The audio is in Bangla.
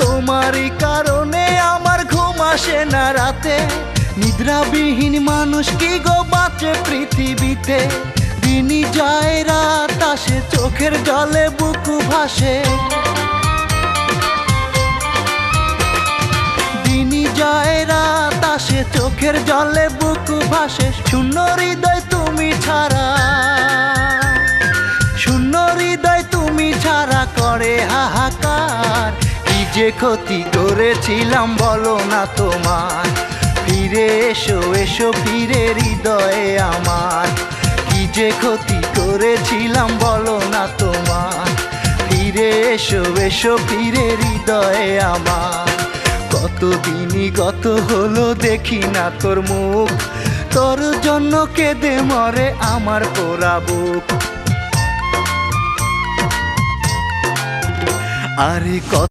তোমারই কারণে আমার ঘুম আসে না রাতে, নিদ্রাবিহীন মানুষ কি গো বাঁচে পৃথিবীতে। দিনই যায় রাত আসে, চোখের জলে বুকু ভাসে। দিনই যায় রাত আসে, চোখের জলে বুকু ভাসে। শূন্য হৃদয় তুমি ছাড়া, শূন্য হৃদয় তুমি ছাড়া করে হাহাকার। কি যে ক্ষতি করেছিলাম বলো না তোমার, ফিরে এসো এসো ফিরে হৃদয়ে আমার। কি যে ক্ষতি করেছিলাম বলো না তোমার, ফিরে এসো এসো ফিরে হৃদয়ে আমার। কতদিনই গত হলো দেখি না তোর মুখ, তোর জন্য কেঁদে মরে আমার পোড়া বুক। আরে